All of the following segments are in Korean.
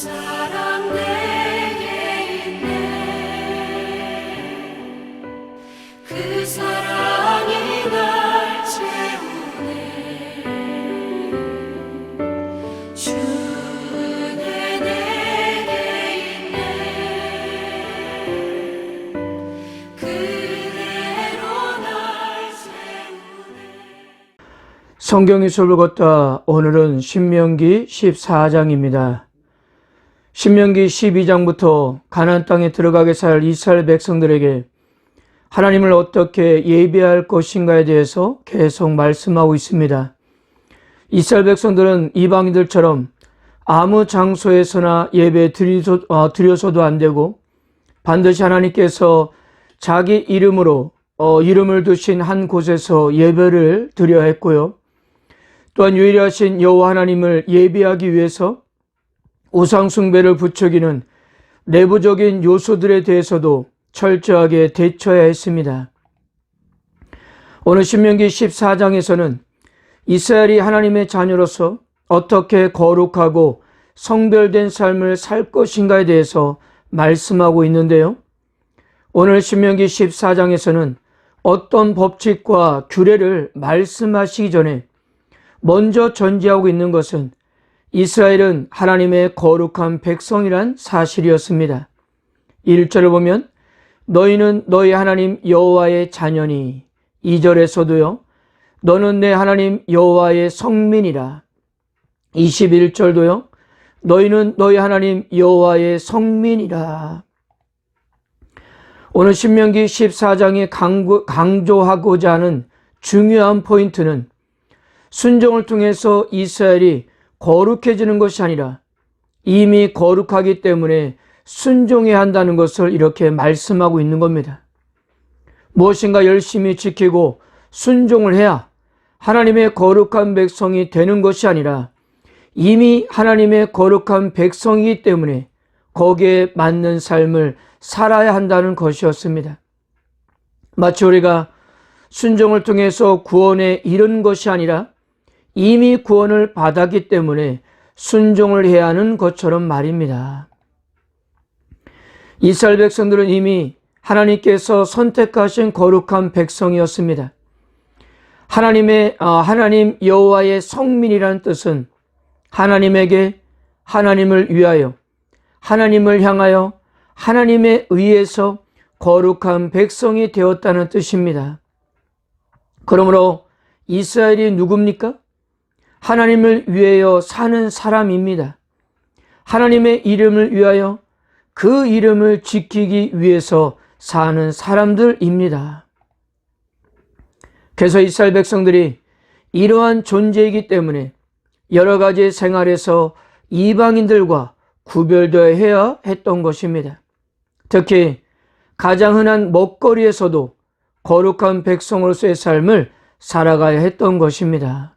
사랑 내게 있네. 그 사랑이 날 채우네. 주는 내게 있네. 그대로 날 채우네. 성경 이수를 걷다. 오늘은 신명기 14장입니다. 신명기 12장부터 가나안 땅에 들어가게 살 이스라엘 백성들에게 하나님을 어떻게 예배할 것인가에 대해서 계속 말씀하고 있습니다. 이스라엘 백성들은 이방인들처럼 아무 장소에서나 예배 드려서도 안 되고 반드시 하나님께서 자기 이름으로 이름을 두신 한 곳에서 예배를 드려야 했고요. 또한 유일하신 여호와 하나님을 예배하기 위해서 우상 숭배를 부추기는 내부적인 요소들에 대해서도 철저하게 대처해야 했습니다. 오늘 신명기 14장에서는 이스라엘이 하나님의 자녀로서 어떻게 거룩하고 성별된 삶을 살 것인가에 대해서 말씀하고 있는데요. 오늘 신명기 14장에서는 어떤 법칙과 규례를 말씀하시기 전에 먼저 전제하고 있는 것은 이스라엘은 하나님의 거룩한 백성이란 사실이었습니다. 1절을 보면 너희는 너희 하나님 여호와의 자녀니, 2절에서도요 너는 내 하나님 여호와의 성민이라, 21절도요 너희는 너희 하나님 여호와의 성민이라. 오늘 신명기 14장이 강조하고자 하는 중요한 포인트는 순종을 통해서 이스라엘이 거룩해지는 것이 아니라 이미 거룩하기 때문에 순종해야 한다는 것을 이렇게 말씀하고 있는 겁니다. 무엇인가 열심히 지키고 순종을 해야 하나님의 거룩한 백성이 되는 것이 아니라 이미 하나님의 거룩한 백성이기 때문에 거기에 맞는 삶을 살아야 한다는 것이었습니다. 마치 우리가 순종을 통해서 구원에 이른 것이 아니라 이미 구원을 받았기 때문에 순종을 해야 하는 것처럼 말입니다. 이스라엘 백성들은 이미 하나님께서 선택하신 거룩한 백성이었습니다. 하나님 여호와의 성민이라는 뜻은 하나님에게, 하나님을 위하여, 하나님을 향하여, 하나님에 의해서 거룩한 백성이 되었다는 뜻입니다. 그러므로 이스라엘이 누굽니까? 하나님을 위하여 사는 사람입니다. 하나님의 이름을 위하여 그 이름을 지키기 위해서 사는 사람들입니다. 그래서 이스라엘 백성들이 이러한 존재이기 때문에 여러 가지 생활에서 이방인들과 구별되어야 해야 했던 것입니다. 특히 가장 흔한 먹거리에서도 거룩한 백성으로서의 삶을 살아가야 했던 것입니다.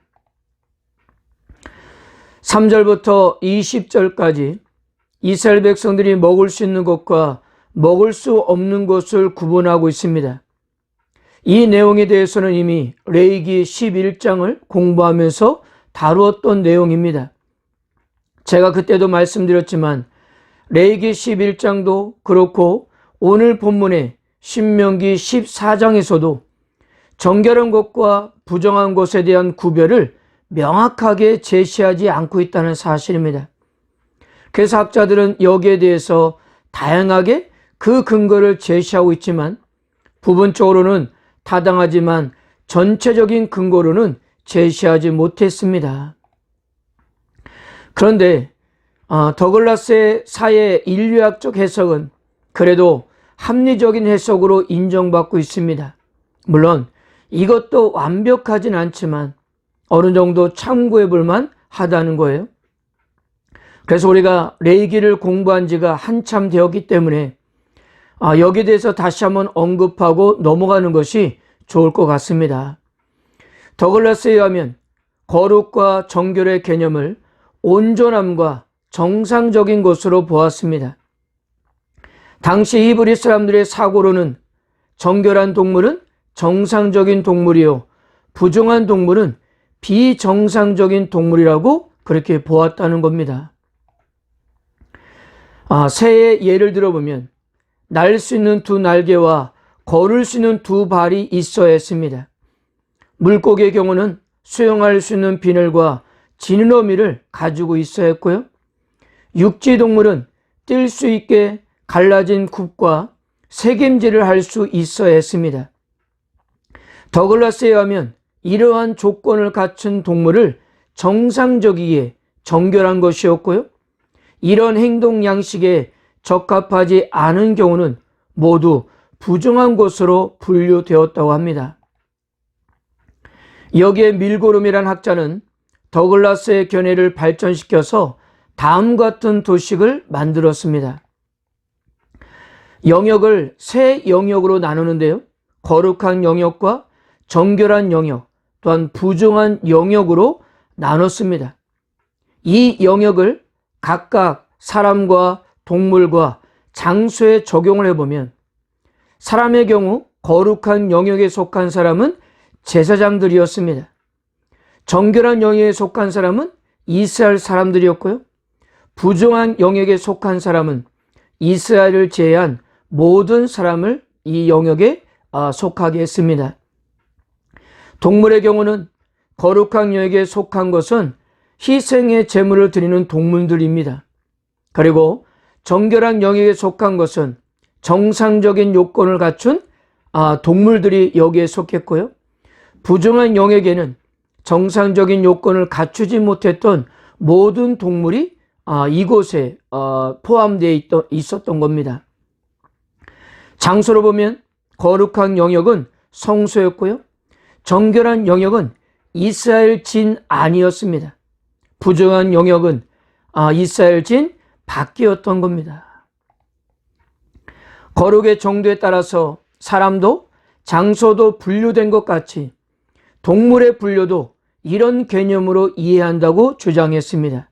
3절부터 20절까지 이스라엘 백성들이 먹을 수 있는 것과 먹을 수 없는 것을 구분하고 있습니다. 이 내용에 대해서는 이미 레위기 11장을 공부하면서 다루었던 내용입니다. 제가 그때도 말씀드렸지만 레위기 11장도 그렇고 오늘 본문의 신명기 14장에서도 정결한 것과 부정한 것에 대한 구별을 명확하게 제시하지 않고 있다는 사실입니다. 그래서 학자들은 여기에 대해서 다양하게 그 근거를 제시하고 있지만 부분적으로는 타당하지만 전체적인 근거로는 제시하지 못했습니다. 그런데 더글라스의 사회 인류학적 해석은 그래도 합리적인 해석으로 인정받고 있습니다. 물론 이것도 완벽하진 않지만 어느 정도 참고해 볼 만 하다는 거예요. 그래서 우리가 레위기를 공부한 지가 한참 되었기 때문에 여기에 대해서 다시 한번 언급하고 넘어가는 것이 좋을 것 같습니다. 더글라스에 의하면 거룩과 정결의 개념을 온전함과 정상적인 것으로 보았습니다. 당시 히브리 사람들의 사고로는 정결한 동물은 정상적인 동물이요 부정한 동물은 비정상적인 동물이라고 그렇게 보았다는 겁니다. 새의 예를 들어보면 날 수 있는 두 날개와 걸을 수 있는 두 발이 있어야 했습니다. 물고기의 경우는 수영할 수 있는 비늘과 지는 어미를 가지고 있어야 했고요. 육지 동물은 뛸 수 있게 갈라진 굽과 새김질을 할 수 있어야 했습니다. 더글라스에 의하면 이러한 조건을 갖춘 동물을 정상적이기에 정결한 것이었고요. 이런 행동 양식에 적합하지 않은 경우는 모두 부정한 것으로 분류되었다고 합니다. 여기에 밀고름이란 학자는 더글라스의 견해를 발전시켜서 다음과 같은 도식을 만들었습니다. 영역을 세 영역으로 나누는데요. 거룩한 영역과 정결한 영역, 또한 부정한 영역으로 나눴습니다. 이 영역을 각각 사람과 동물과 장소에 적용을 해보면 사람의 경우 거룩한 영역에 속한 사람은 제사장들이었습니다. 정결한 영역에 속한 사람은 이스라엘 사람들이었고요. 부정한 영역에 속한 사람은 이스라엘을 제외한 모든 사람을 이 영역에 속하게 했습니다. 동물의 경우는 거룩한 영역에 속한 것은 희생의 제물을 드리는 동물들입니다. 그리고 정결한 영역에 속한 것은 정상적인 요건을 갖춘 동물들이 여기에 속했고요. 부정한 영역에는 정상적인 요건을 갖추지 못했던 모든 동물이 이곳에 포함되어 있었던 겁니다. 장소로 보면 거룩한 영역은 성소였고요. 정결한 영역은 이스라엘 진 안이었습니다. 부정한 영역은 이스라엘 진 밖이었던 겁니다. 거룩의 정도에 따라서 사람도 장소도 분류된 것 같이 동물의 분류도 이런 개념으로 이해한다고 주장했습니다.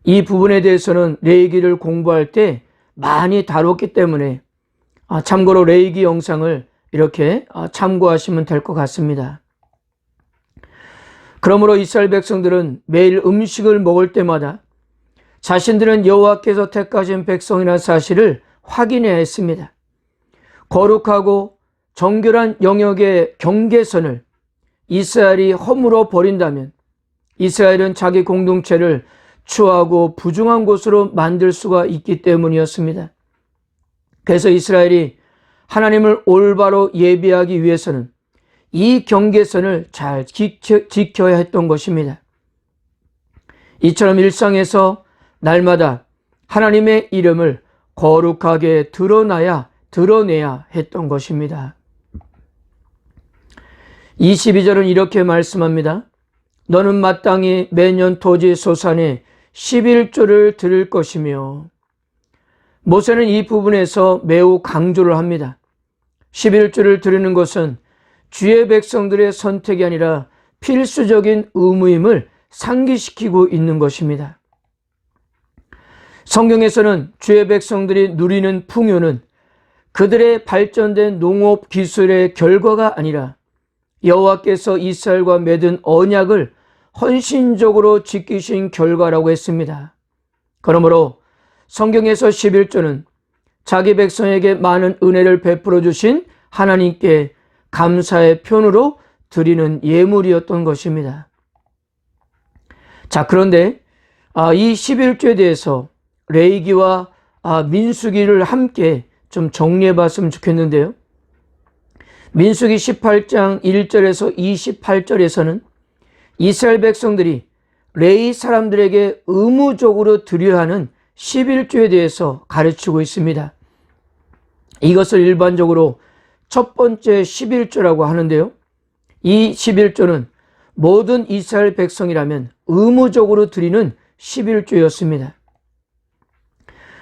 이 부분에 대해서는 레위기를 공부할 때 많이 다뤘기 때문에 참고로 레위기 영상을 이렇게 참고하시면 될 것 같습니다. 그러므로 이스라엘 백성들은 매일 음식을 먹을 때마다 자신들은 여호와께서 택하신 백성이라는 사실을 확인해야 했습니다. 거룩하고 정결한 영역의 경계선을 이스라엘이 허물어 버린다면 이스라엘은 자기 공동체를 추하고 부정한 곳으로 만들 수가 있기 때문이었습니다. 그래서 이스라엘이 하나님을 올바로 예배하기 위해서는 이 경계선을 잘 지켜야 했던 것입니다. 이처럼 일상에서 날마다 하나님의 이름을 거룩하게 드러내야 했던 것입니다. 22절은 이렇게 말씀합니다. 너는 마땅히 매년 토지 소산에 11조를 드릴 것이며, 모세는 이 부분에서 매우 강조를 합니다. 11조를 드리는 것은 주의 백성들의 선택이 아니라 필수적인 의무임을 상기시키고 있는 것입니다. 성경에서는 주의 백성들이 누리는 풍요는 그들의 발전된 농업 기술의 결과가 아니라 여호와께서 이스라엘과 맺은 언약을 헌신적으로 지키신 결과라고 했습니다. 그러므로 성경에서 11조는 자기 백성에게 많은 은혜를 베풀어 주신 하나님께 감사의 표현으로 드리는 예물이었던 것입니다. 자, 그런데 이 11조에 대해서 레위기와 민수기를 함께 좀 정리해 봤으면 좋겠는데요. 민수기 18장 1절에서 28절에서는 이스라엘 백성들이 레위 사람들에게 의무적으로 드려야 하는 11조에 대해서 가르치고 있습니다. 이것을 일반적으로 첫 번째 11조라고 하는데요. 이 11조는 모든 이스라엘 백성이라면 의무적으로 드리는 11조였습니다.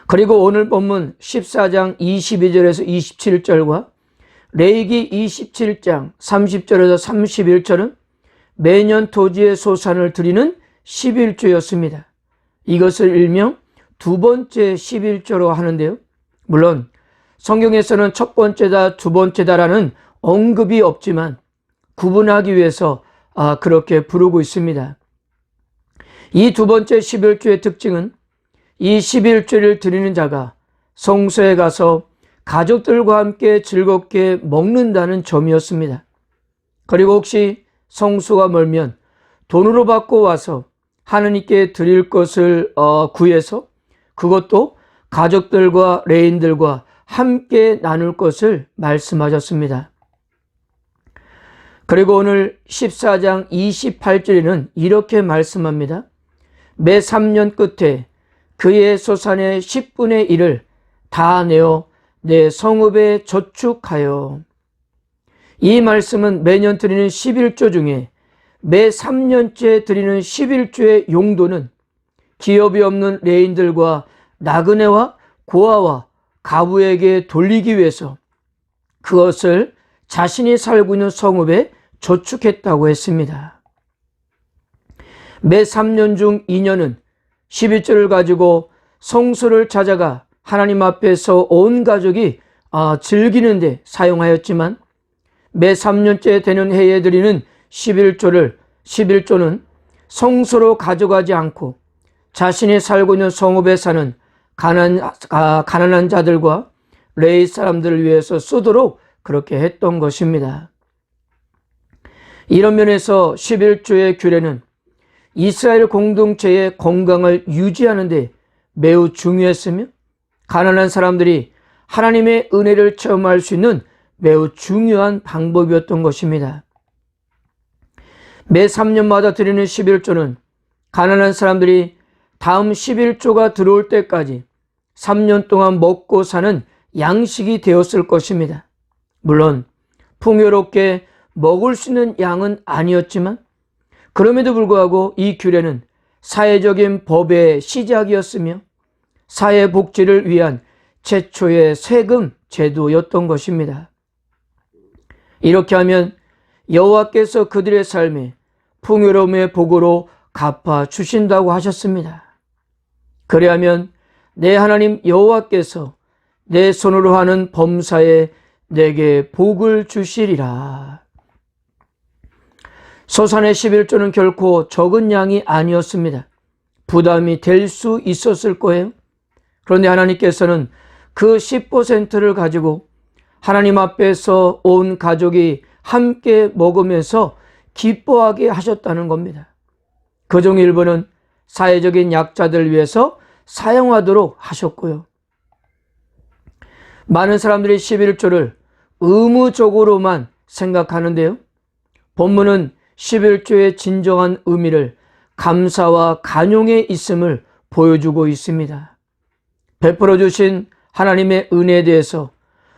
그리고 오늘 본문 14장 22절에서 27절과 레위기 27장 30절에서 31절은 매년 토지의 소산을 드리는 11조였습니다. 이것을 일명 두 번째 11조로 하는데요. 물론 성경에서는 첫 번째다, 두 번째다라는 언급이 없지만 구분하기 위해서 그렇게 부르고 있습니다. 이 두 번째 11조의 특징은 이 11조를 드리는 자가 성소에 가서 가족들과 함께 즐겁게 먹는다는 점이었습니다. 그리고 혹시 성소가 멀면 돈으로 받고 와서 하느님께 드릴 것을 구해서 그것도 가족들과 레인들과 함께 나눌 것을 말씀하셨습니다. 그리고 오늘 14장 28절에는 이렇게 말씀합니다. 매 3년 끝에 그의 소산의 10분의 1을 다 내어 내 성읍에 저축하여. 이 말씀은 매년 드리는 11조 중에 매 3년째 드리는 11조의 용도는 기업이 없는 레인들과 나그네와 고아와 가부에게 돌리기 위해서 그것을 자신이 살고 있는 성읍에 저축했다고 했습니다. 매 3년 중 2년은 11조를 가지고 성소를 찾아가 하나님 앞에서 온 가족이 즐기는데 사용하였지만 매 3년째 되는 해에 드리는 11조는 성소로 가져가지 않고 자신이 살고 있는 성읍에 사는 가난한 자들과 레위 사람들을 위해서 쓰도록 그렇게 했던 것입니다. 이런 면에서 11조의 규례는 이스라엘 공동체의 건강을 유지하는 데 매우 중요했으며 가난한 사람들이 하나님의 은혜를 체험할 수 있는 매우 중요한 방법이었던 것입니다. 매 3년마다 드리는 11조는 가난한 사람들이 다음 11조가 들어올 때까지 3년 동안 먹고 사는 양식이 되었을 것입니다. 물론 풍요롭게 먹을 수 있는 양은 아니었지만 그럼에도 불구하고 이 규례는 사회적인 법의 시작이었으며 사회 복지를 위한 최초의 세금 제도였던 것입니다. 이렇게 하면 여호와께서 그들의 삶에 풍요로움의 복으로 갚아 주신다고 하셨습니다. 그리하면 내 하나님 여호와께서 내 손으로 하는 범사에 내게 복을 주시리라. 소산의 11조는 결코 적은 양이 아니었습니다. 부담이 될 수 있었을 거예요. 그런데 하나님께서는 그 10%를 가지고 하나님 앞에서 온 가족이 함께 먹으면서 기뻐하게 하셨다는 겁니다. 그중 일부는 사회적인 약자들을 위해서 사용하도록 하셨고요. 많은 사람들이 11조를 의무적으로만 생각하는데요. 본문은 11조의 진정한 의미를 감사와 간용에 있음을 보여주고 있습니다. 베풀어 주신 하나님의 은혜에 대해서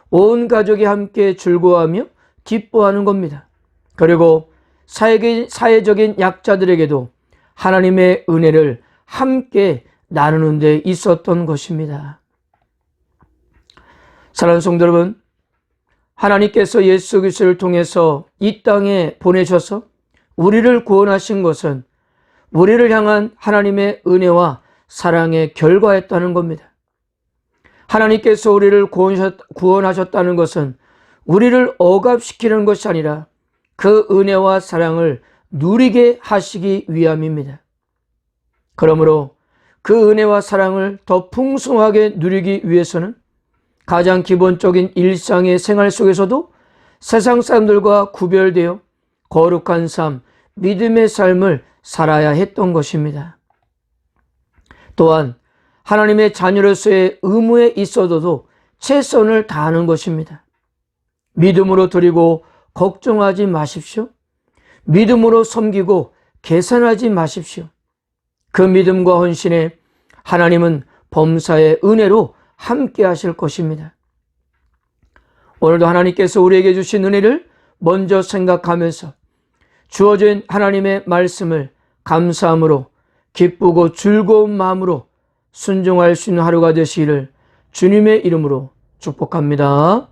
온 가족이 함께 즐거워하며 기뻐하는 겁니다. 그리고 사회적인 약자들에게도 하나님의 은혜를 함께 나누는 데 있었던 것입니다. 사랑하는 성도 여러분, 하나님께서 예수 그리스도를 통해서 이 땅에 보내셔서 우리를 구원하신 것은 우리를 향한 하나님의 은혜와 사랑의 결과였다는 겁니다. 하나님께서 우리를 구원하셨다는 것은 우리를 억압시키는 것이 아니라 그 은혜와 사랑을 누리게 하시기 위함입니다. 그러므로 그 은혜와 사랑을 더 풍성하게 누리기 위해서는 가장 기본적인 일상의 생활 속에서도 세상 사람들과 구별되어 거룩한 삶, 믿음의 삶을 살아야 했던 것입니다. 또한 하나님의 자녀로서의 의무에 있어도 최선을 다하는 것입니다. 믿음으로 드리고 걱정하지 마십시오. 믿음으로 섬기고 계산하지 마십시오. 그 믿음과 헌신에 하나님은 범사의 은혜로 함께 하실 것입니다. 오늘도 하나님께서 우리에게 주신 은혜를 먼저 생각하면서 주어진 하나님의 말씀을 감사함으로 기쁘고 즐거운 마음으로 순종할 수 있는 하루가 되시기를 주님의 이름으로 축복합니다.